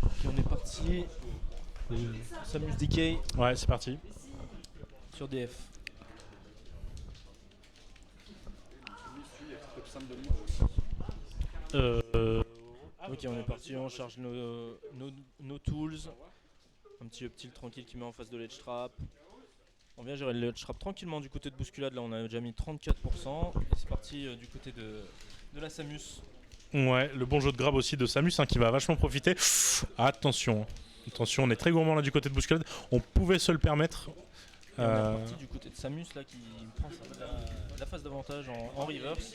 Ok, on est parti. Samus Decay Ouais, c'est parti. sur DF. Ok, on est parti, on charge nos tools. Un petit up tilt tranquille qui met en face de l'edge trap. On vient gérer le ledge trap tranquillement du côté de bousculade. Là, on a déjà mis 34%. Et c'est parti du côté de la Samus. Ouais, le bon jeu de grab aussi de Samus qui va vachement profiter. Attention, attention, on est très gourmand là du côté de bousculade. On pouvait se le permettre. Et on est parti du côté de Samus là qui prend la phase d'avantage en reverse.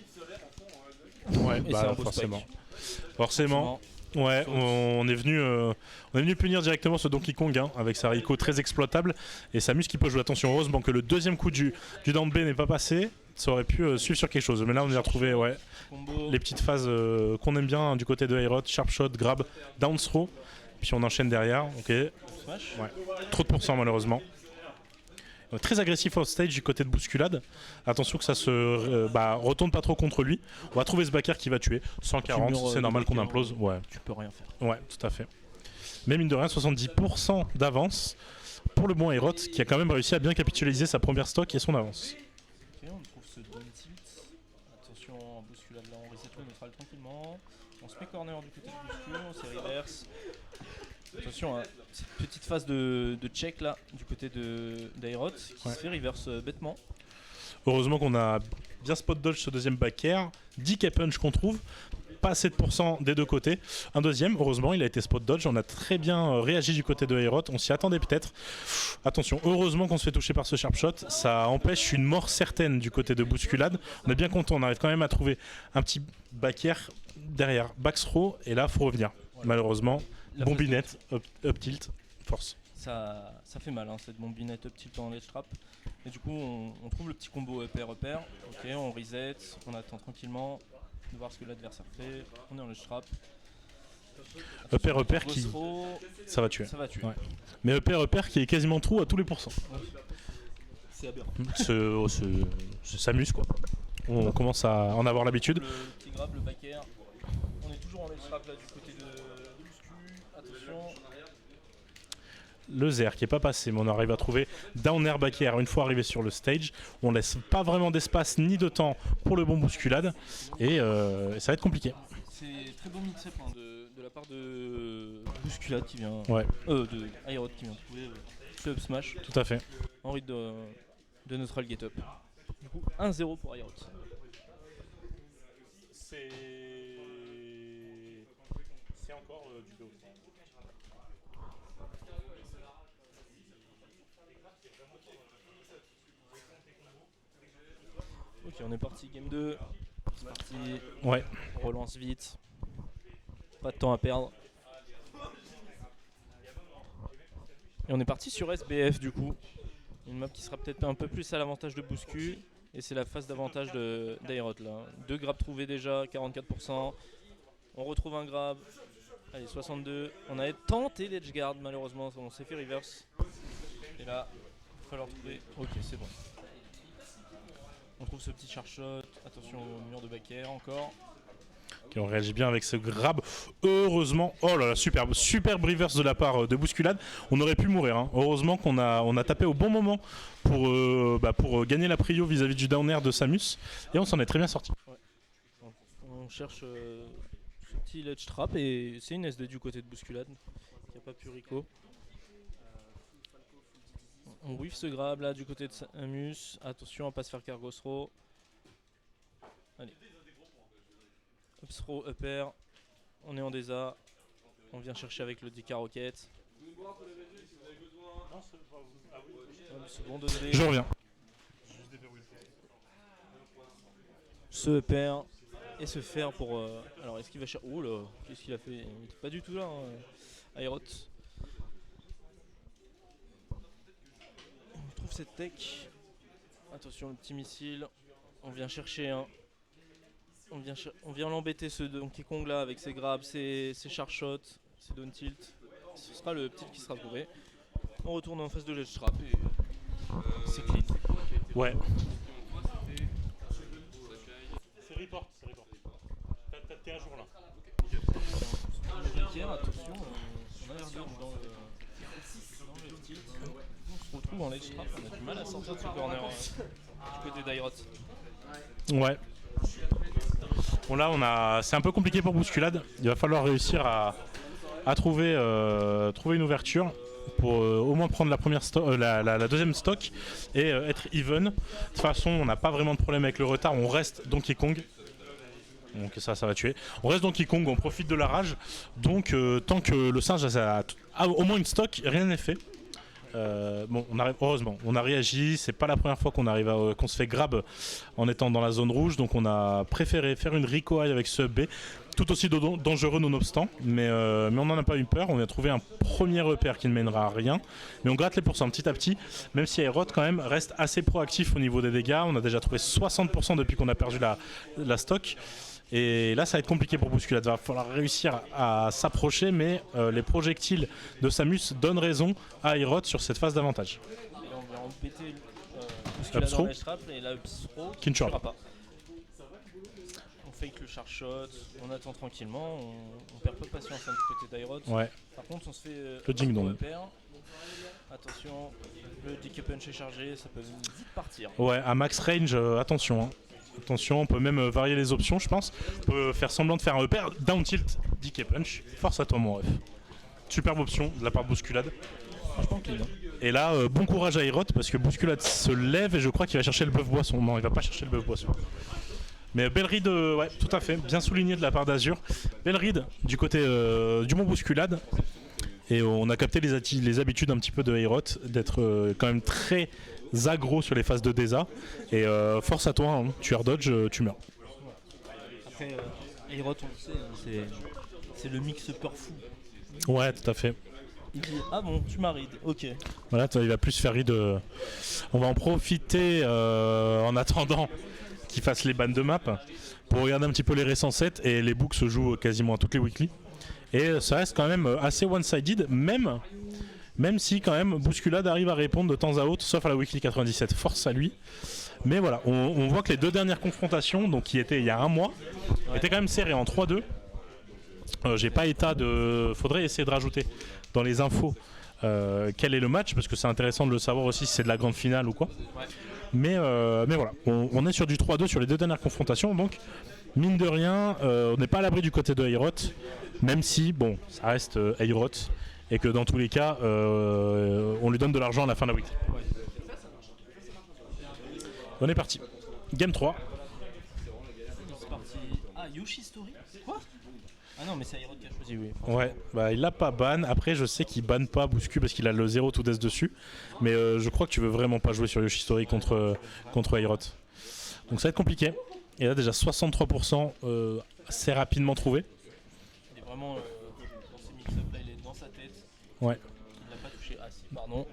Ouais, Et bah c'est un beau forcément. spike. Forcément. Ouais, on est venu punir directement ce Donkey Kong avec sa Rico très exploitable et Samus qui peut jouer. Attention, heureusement que le deuxième coup du down B n'est pas passé, ça aurait pu suivre sur quelque chose. Mais là on y a retrouvé les petites phases qu'on aime bien du côté de Aerot, sharp shot, grab, down throw, puis on enchaîne derrière. Ok. Smash. Ouais. Trop de pourcents malheureusement. Très agressif off stage du côté de bousculade. Attention que ça se retourne pas trop contre lui. On va trouver ce backer qui va tuer. 140, c'est normal qu'on implose. Ouais. Tu peux rien faire. Ouais, tout à fait. Mais mine de rien, 70% d'avance pour le bon Aerot qui a quand même réussi à bien capitaliser sa première stock et son avance. Ok, on trouve ce down tilt. Attention, bousculade là, on reset le neutral tranquillement. On se met corner du côté de bouscule, on s'est reverse. Attention à cette petite phase de check là du côté d'Aerot qui se fait reverse bêtement. Heureusement qu'on a bien spot dodge ce deuxième back air. 10 K-punch qu'on trouve. Pas 7% des deux côtés. Un deuxième, heureusement, il a été spot dodge. On a très bien réagi du côté de Aerot. On s'y attendait peut-être. Attention, heureusement qu'on se fait toucher par ce sharp shot. Ça empêche une mort certaine du côté de bousculade. On est bien content. On arrive quand même à trouver un petit back air derrière back throw. Et là, il faut revenir. Voilà. Malheureusement, bombinette, up tilt, force. Ça fait mal cette bombinette up tilt en ledge trap. Et du coup, on trouve le petit combo up air. Ok, on reset, on attend tranquillement de voir ce que l'adversaire fait. On est en ledge trap. Up air qui. Ça va tuer. Ça va tuer. Ouais. Mais up air qui est quasiment trou à tous les pourcents. C'est aberrant. C'est s'amuse quoi. On commence à en avoir l'habitude. Le petit grab, le back air. On est toujours en ledge trap là du côté de Buscu. Attention. Le Zer qui est pas passé, mais on arrive à trouver down air back air une fois arrivé sur le stage. On laisse pas vraiment d'espace ni de temps pour le bon bousculade et ça va être compliqué. C'est très beau mix-up de la part de bousculade qui vient, de Aerot qui vient trouver le up smash. Tout à fait. En rythme de neutral get up. Du coup 1-0 pour Aerot. C'est encore du BO3. Ok, on est parti, game 2. C'est parti. Ouais. On relance vite. Pas de temps à perdre. Et on est parti sur SBF du coup. Une map qui sera peut-être un peu plus à l'avantage de Bouscu. Et c'est la phase d'avantage d'Aerot là. 2 grabs trouvés déjà, 44%. On retrouve un grab. Allez, 62. On avait tenté l'edge guard malheureusement, on s'est fait reverse. Et là, il va falloir trouver. Ok, c'est bon. On trouve ce petit char shot. Attention au mur de back air encore. Okay, on réagit bien avec ce grab. Heureusement, oh là là, superbe reverse de la part de bousculade. On aurait pu mourir. Hein. Heureusement qu'on a tapé au bon moment pour gagner la prio vis-à-vis du down air de Samus. Et on s'en est très bien sorti. Ouais. On cherche ce petit ledge trap et c'est une SD du côté de bousculade qui n'a pas pu Rico. On whiff ce grab là du côté de Samus. Attention à ne pas se faire cargo throw. Allez. Up throw, up air. On est en DESA. On vient chercher avec le DK Rocket. Bon je reviens. Ce up air et se faire pour. Alors est-ce qu'il va chercher. Oh là, qu'est-ce qu'il a fait? Il n'était pas du tout là, hein. Aerot. On trouve cette tech. Attention le petit missile. On vient chercher un. On vient l'embêter ce Donkey Kong là avec ses grabs, ses char shots, ses down tilt. Ce sera le tilt qui sera trouvé. On retourne en face de l'edge trap et c'est clean. Ouais. T'es à jour là. Attention, on a l'air dans le tilt. On se retrouve en ledge trap, on a du mal à sortir de ce corner du côté d'Airot. Ouais. Bon là, c'est un peu compliqué pour Bousculade. Il va falloir réussir à trouver une ouverture pour au moins prendre la deuxième stock et être even. De toute façon, on n'a pas vraiment de problème avec le retard. On reste Donkey Kong. Donc ça va tuer. On reste Donkey Kong, on profite de la rage. Donc tant que le singe a au moins une stock, rien n'est fait. Bon, heureusement, on a réagi. C'est pas la première fois qu'on se fait grab en étant dans la zone rouge. Donc on a préféré faire une recoil avec ce B, tout aussi dangereux nonobstant. Mais on n'en a pas eu peur. On a trouvé un premier repère qui ne mènera à rien. Mais on gratte les pourcents petit à petit. Même si Airot quand même reste assez proactif au niveau des dégâts. On a déjà trouvé 60% depuis qu'on a perdu la stock. Et là, ça va être compliqué pour Bousculade. Il va falloir réussir à s'approcher, mais les projectiles de Samus donnent raison à Airot sur cette phase d'avantage. Et on va embêter Bousculade dans l'edge trap et là, Upthrow qui ne tuera pas. On fake le sharp shot, on attend tranquillement, on perd pas de patience du côté d'Airot. Ouais. Par contre, on se fait le ding dong. Attention, le DK punch est chargé, ça peut vite partir. Ouais, à max range, attention. Hein. Attention, on peut même varier les options, je pense. On peut faire semblant de faire un repère, down tilt, DK punch. Force à toi, mon ref. Superbe option de la part de Bousculade. Franchement clean. Et là, bon courage à Airot parce que Bousculade se lève et je crois qu'il va chercher le bœuf boisson. Non, il va pas chercher le bœuf boisson. Mais belle read, ouais, tout à fait, bien souligné de la part d'Azur. Belle read du côté du Mont Bousculade. Et on a capté les habitudes un petit peu de Airot, d'être quand même très aggro sur les phases de Deza. Et force à toi, hein, tu air dodge, tu meurs. Après, Airot, on le sait, c'est le mix peur fou. Ouais, tout à fait. Il dit ah bon, tu m'as read, ok. Voilà, il va plus faire read. On va en profiter en attendant qu'il fasse les bans de map pour regarder un petit peu les récents sets, et les books se jouent quasiment à toutes les weekly. Et ça reste quand même assez one-sided, même si quand même Bousculade arrive à répondre de temps à autre, sauf à la weekly 97, force à lui. Mais voilà, on voit que les deux dernières confrontations, donc qui étaient il y a un mois, étaient quand même serrées en 3-2. J'ai pas état de... Faudrait essayer de rajouter dans les infos quel est le match, parce que c'est intéressant de le savoir aussi si c'est de la grande finale ou quoi. Ouais. Mais voilà, on est sur du 3-2 sur les deux dernières confrontations, donc mine de rien, on n'est pas à l'abri du côté de Airot, même si, bon, ça reste Airot, et que dans tous les cas, on lui donne de l'argent à la fin de la week. Ouais. On est parti. Game 3. C'est parti. Ah, Yoshi Story. Quoi? Ah non, mais c'est Airot qui a choisi, oui. Ouais, bah il l'a pas ban. Après, je sais qu'il banne pas Bouscu parce qu'il a le 0 to death dessus. Mais je crois que tu veux vraiment pas jouer sur Yoshi Story contre Airot. Donc ça va être compliqué. Et là, déjà 63% assez rapidement trouvé. Il est vraiment dans ses mix-up là, il est dans sa tête. Ouais. Il l'a pas touché. Ah si, pardon.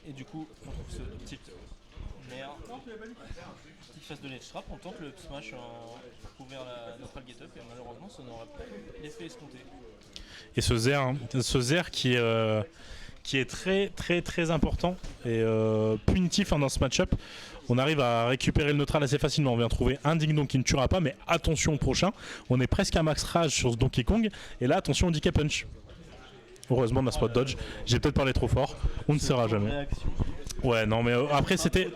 Et du coup, on trouve ce petit merde. Petite phase de ledge trap, on tente le up smash pour couvrir la neutral get up et malheureusement ça n'aura pas l'effet escompté. Et ce Zer qui est très très très important et punitif dans ce match-up. On arrive à récupérer le neutral assez facilement. On vient trouver un ding dong qui ne tuera pas, mais attention au prochain. On est presque à max rage sur ce Donkey Kong. Et là, attention au DK punch. Heureusement, on a spot dodge. J'ai peut-être parlé trop fort. On ne saura jamais. Réaction. Ouais, non, mais après, c'était.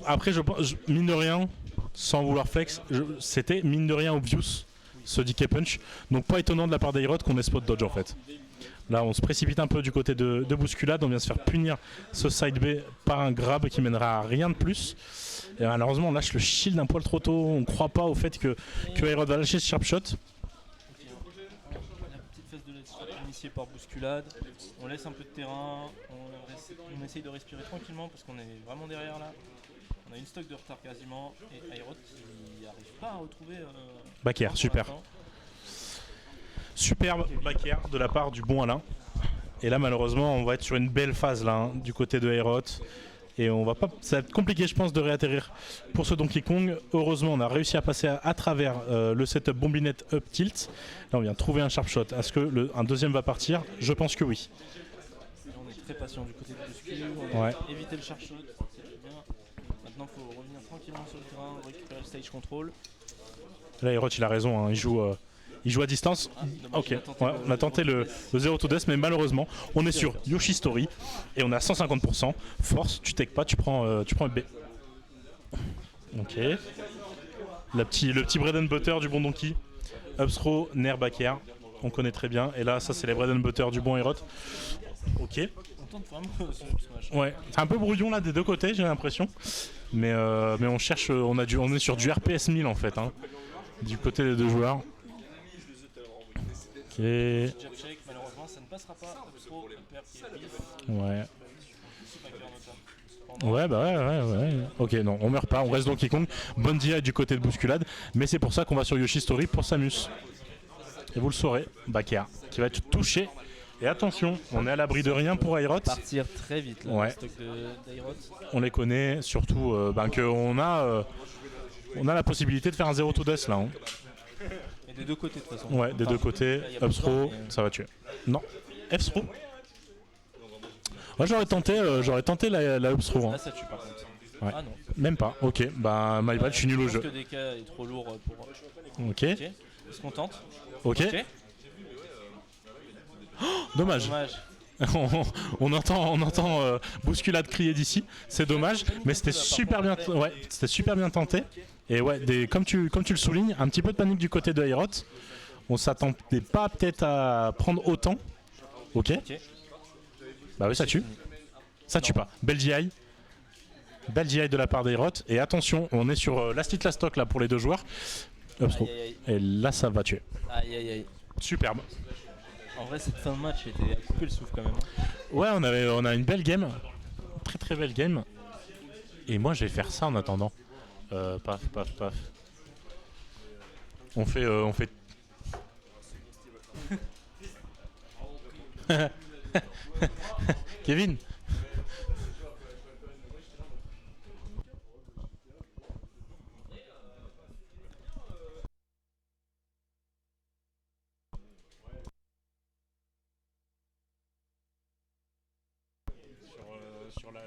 Après, je pense, mine de rien, sans vouloir flex, c'était mine de rien obvious ce DK punch. Donc, pas étonnant de la part d'Airot qu'on ait spot dodge en fait. Là, on se précipite un peu du côté de Bousculade. On vient se faire punir ce side B par un grab qui mènera à rien de plus. Et malheureusement, on lâche le shield un poil trop tôt. On ne croit pas au fait que Airot va lâcher ce sharp shot. La petite phase de ledge trap initiée par Bousculade. On laisse un peu de terrain. On essaye de respirer tranquillement parce qu'on est vraiment derrière là. On a une stock de retard quasiment. Et Airot qui n'arrive pas à retrouver. Back air, super. Superbe back air de la part du bon Alain. Et là malheureusement on va être sur une belle phase là hein, du côté de Airot. Et on va pas, ça va être compliqué je pense de réatterrir pour ce Donkey Kong. Heureusement on a réussi à passer à travers le setup bombinette up tilt. Là on vient de trouver un sharp shot. Est-ce que un deuxième va partir? Je pense que oui. On est très patient du côté de Bouscu. On a évité le sharp shot. C'est bien. Maintenant il faut revenir tranquillement sur le terrain, récupérer le stage control. Là, Aerot, il a raison, hein, il joue à distance. Dommage, Ok, il a tenté ouais, on a tenté le 0 to death, mais malheureusement, on est sur Yoshi Story et on a 150%. Force, tu take pas, tu prends le B. Ok. Le petit bread and butter du bon Donkey. Up throw, nair back air. On connaît très bien. Et là, ça, c'est les bread and butter du bon Aerot. Ok. On tente vraiment ce smash. Ouais, c'est un peu brouillon là des deux côtés, j'ai l'impression. Mais on cherche, on est sur du RPS 1000 en fait, hein, du côté des deux joueurs. Ok. Jab shake, malheureusement, ça ne passera pas. Up throw, upper qui est vif. Ouais. Backer notamment. Ouais, bah ouais. Ok, non, on meurt pas, on reste Donkey Kong. Bonne DI du côté de bousculade, mais c'est pour ça qu'on va sur Yoshi Story pour Samus. Et vous le saurez, Baker qui va être touché. Et attention, on est à l'abri de rien pour Aerot. Partir très vite là, Ouais. le stock d'Aerot. On les connaît, surtout qu'on a, on a la possibilité de faire un 0 to death là. Hein. Et des deux côtés de toute façon. Ouais, des deux côtés, là, y a pas up besoin, throw, mais, ça va tuer. Non, F throw. Moi j'aurais tenté la up throw. Hein. Là ça tue par contre. Ouais. Ah non. Même pas, ok, bah my bad, je suis nul au Je jeu. pense que DK est trop lourd pour. Ok, Ok. Est-ce qu'on tente? ok, dommage. Dommage. on entend bousculade crier d'ici, c'est dommage, mais c'était super bien, ouais, c'était super bien tenté. Et ouais, comme tu le soulignes, un petit peu de panique du côté de Aerot. On s'attendait pas peut-être à prendre autant. Ok. Ok. Bah oui, ça tue. Ça tue pas. Belle GI. Belle GI de la part d'Aerot. Et attention, on est sur last hit last stock là pour les deux joueurs. Up throw. Aïe, aïe, Et là, ça va tuer. aïe. Aïe, aïe. Superbe. En vrai, cette fin de match était à couper le souffle quand même. Hein. Ouais, on a une belle game. Très très belle game. Et moi, je vais faire ça en attendant. Paf. On fait. Kevin. Sur la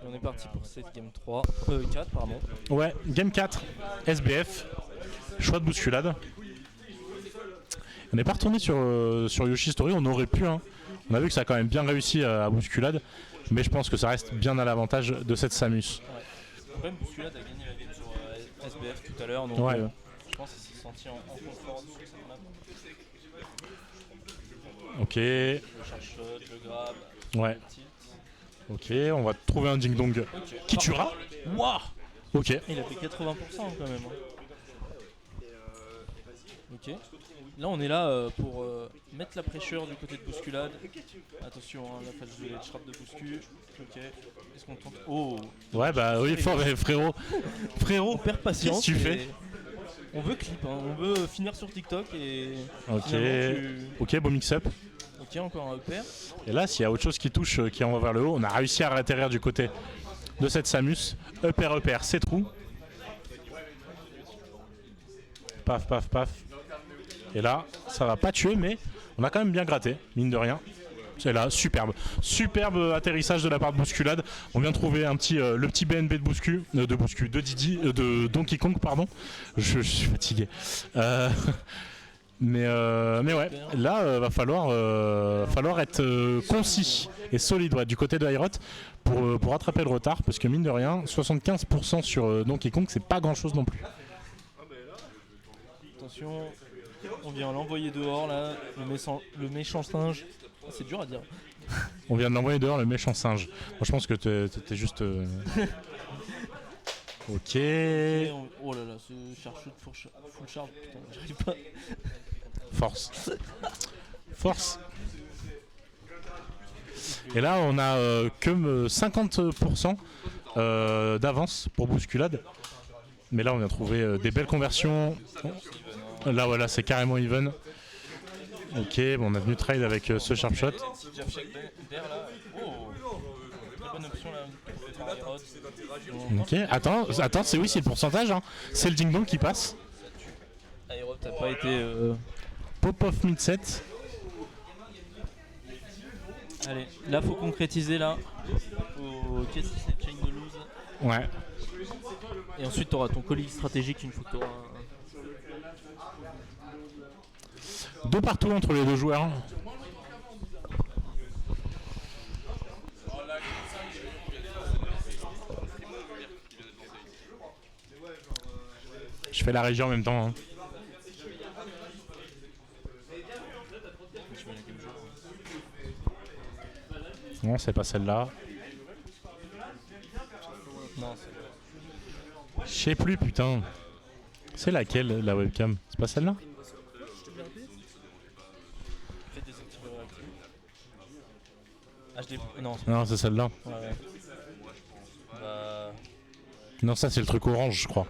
Et on est parti pour cette game 4 pardon. Ouais, game 4, SBF, choix de bousculade. On n'est pas retourné sur Yoshi Story, on aurait pu. Hein. On a vu que ça a quand même bien réussi à bousculade, mais je pense que ça reste bien à l'avantage de cette Samus. Ouais. Après, Bousculade a gagné la game sur SBF tout à l'heure, donc Ouais. je pense qu'il s'est senti en confort sur cette map. Ok, Le charge shot, le grab, ouais, le tilt. ok, on va trouver un ding dong Ok. qui tuera. Waouh. Ok, Il a fait 80% quand même. Hein. Ok. Là on est là pour mettre la pression du côté de Bousculade. Attention, hein, la phase de trap de Bouscu. Ok. Est-ce qu'on tente? Oh. ouais, bah oui, mais frérot, On perd patience. qu'est-ce que tu et fais? On veut clip, hein. On veut finir sur TikTok et. Ok, finalement, ok, beau mix-up. Ok, encore un upper. Et là, s'il y a autre chose qui touche, qui envoie vers le haut, on a réussi à atterrir du côté de cette Samus. Upper, c'est trou. Paf. Et là, ça va pas tuer, mais on a quand même bien gratté, mine de rien. C'est là, superbe. Superbe atterrissage de la part de Bousculade. On vient de trouver le petit BNB de Didi, de Donkey Kong, pardon. Je suis fatigué. Mais ouais, là, va falloir être concis et solide du côté de Aerot pour rattraper le retard, parce que mine de rien, 75% sur Donkey Kong, c'est pas grand chose non plus. Attention, on vient l'envoyer dehors là, le méchant singe. Ah, c'est dur à dire. On vient de l'envoyer dehors, le méchant singe. Moi, je pense que t'es juste. Ok. Oh là là, ce charge full charge, putain, j'arrive pas. Force. Et là, on a que 50% d'avance pour Bousculade. Mais là, on a trouvé des belles conversions. Là, voilà, c'est carrément even. Ok, bon, on a venu trade avec ce sharp shot. Jab shake d'air là. Oh, très bonne option là. Ok, attends, c'est le pourcentage. Hein. C'est le ding dong qui passe. Aerot n'a pas été. Pop-off mid-set. Allez, là faut concrétiser là. Faut casser cette chain de lose. Ouais. Et ensuite, tu auras ton colis stratégique une fois que tu auras. Deux partout entre les deux joueurs. Je fais la régie en même temps. Hein. Non, c'est pas celle-là. Non, Je sais plus, putain. C'est laquelle, la webcam? C'est pas celle-là? Non, Non, c'est celle-là. ouais. Bah, Non, ça c'est le truc orange, je crois.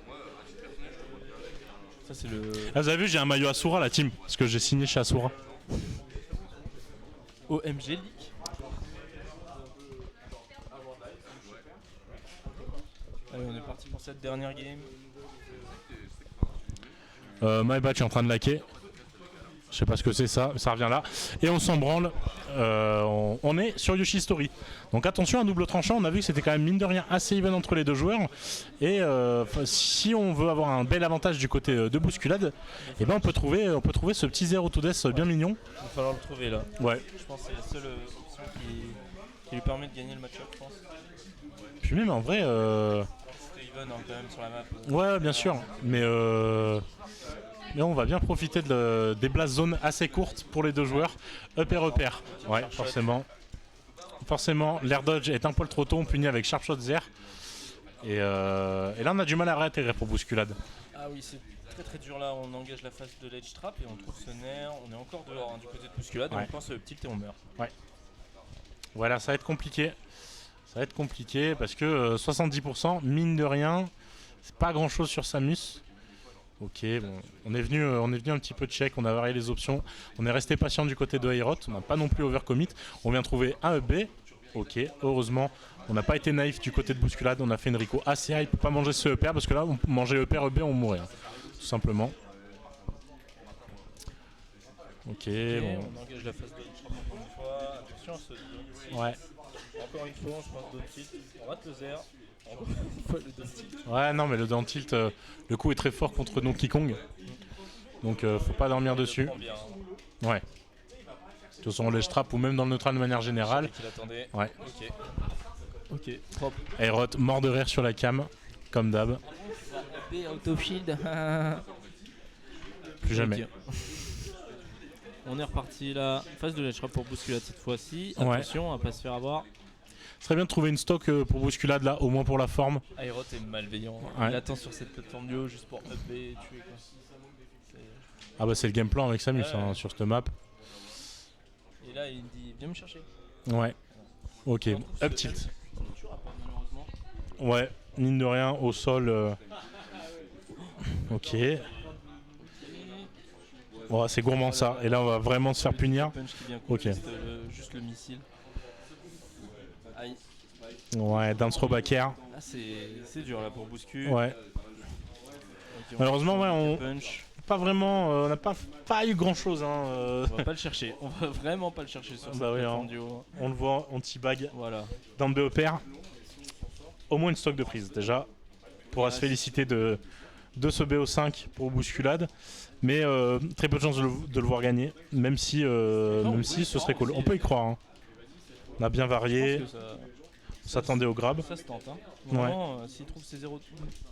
ça c'est le. Ah, vous avez vu, j'ai un maillot Asura, la team. Parce que j'ai signé chez Asura. OMG League. Allez, on est parti pour cette dernière game. My bad, je suis en train de laquer. Je sais pas ce que c'est ça, ça revient là. Et on s'en branle. On est sur Yoshi Story. Donc attention, un double tranchant. On a vu que c'était quand même mine de rien assez even entre les deux joueurs. Et si on veut avoir un bel avantage du côté de bousculade, et ben on peut trouver ce petit 0 to death bien mignon. Il va falloir le trouver là. Ouais. Je pense que c'est la seule option qui lui permet de gagner le match-up, je pense. Puis même en vrai. C'était even hein, quand même sur la map. Ouais, bien sûr. Mais on va bien profiter des blast zones assez courtes pour les deux joueurs. Up et repère. Ouais, forcément. Forcément, l'air dodge est un poil trop tôt. On punit avec Sharp Shot Zer. Et là, on a du mal à réintégrer pour bousculade. Ah oui, c'est très très dur là. On engage la phase de l'edge trap et on trouve ce nerf. On est encore dehors hein, du côté de bousculade. Et Ouais. on pense le tilt et on meurt. Ouais. Voilà, ça va être compliqué. Ça va être compliqué parce que 70%, mine de rien, c'est pas grand chose sur Samus. Ok, bon, on est venu un petit peu check, on a varié les options, on est resté patient du côté de Aerot, on n'a pas non plus overcommit, on vient trouver un EB, ok, heureusement, on n'a pas été naïf du côté de bousculade, on a fait une Rico assez high pour pas manger ce EPR, parce que là, on mangeait EPR, EB, on mourrait, hein, tout simplement. Ok, bon. On engage la phase de l'edge trap encore une fois. Attention à ce ici. Ouais. Encore une fois, on se passe d'autres tilt. On rate le Zer. Encore une fois, le down tilt. Ouais, non, mais le down tilt, le coup est très fort contre Donkey Kong. Donc, faut pas dormir dessus. Prend bien. Ouais. De toute façon, l'edge trap ou même dans le neutral de manière générale. Qu'il attendait. Ouais. Ok. Ok, propre. Aerot, mort de rire sur la cam, comme d'hab. B out of shield. Plus jamais. Ok. On est reparti là. Phase de l'edge trap pour bousculade cette fois-ci. Ouais. Attention à pas se faire avoir. Ce serait bien de trouver une stock pour bousculade là, au moins pour la forme. Aerot est malveillant. Ouais. Il attend sur cette plateforme du haut juste pour up B et tuer quoi. Ah bah c'est le game plan avec Samus Ouais. hein, sur cette map. Et là il dit viens me chercher. Ouais. Ok, On trouve up ce tilt. L, toujours à part, malheureusement. Ouais, mine de rien, au sol. Ok. Ouais, c'est gourmand ça. Et là on va vraiment se faire punir. Punch qui vient Ok. juste le missile. Aïe. Ouais, down throw back air. Là c'est dur là pour bouscule. Ouais. Ok, Malheureusement, ouais, on punch. pas vraiment, on n'a pas eu grand chose. Hein, On va pas le chercher. On va vraiment pas le chercher sur cette Bah oui, plateforme hein. du haut. On le voit, on teabag. Voilà. Dans le BOPR, au moins une stock de prise déjà. On pourra se féliciter de ce BO5 pour bousculade. Mais très peu de chance de le voir gagner, même si ce serait cool. On peut y croire. Hein. On a bien varié, Je pense que on s'attendait au grab. ça se tente. Hein. Vraiment, s'il trouve ses 2-0 to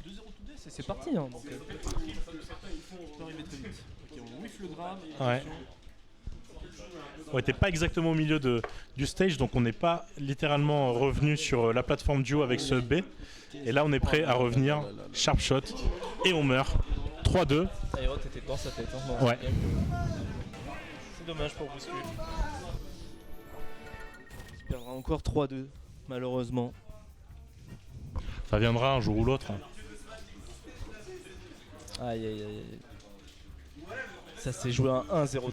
D, c'est parti. Hein. Donc, ça peut arriver très vite. Ok, on whiff le grab. Et Ouais. attention. On était pas exactement au milieu du stage, donc on n'est pas littéralement revenu sur la plateforme duo avec ce B. Et là, on est prêt à revenir, sharp shot, et on meurt. 3-2. Aerot était dans sa tête. Hein, dans Ouais. ce game. C'est dommage pour Bouscule. Il perdra encore 3-2, malheureusement. Ça viendra un jour ou l'autre. Aïe aïe aïe. Ça s'est joué à 1-0.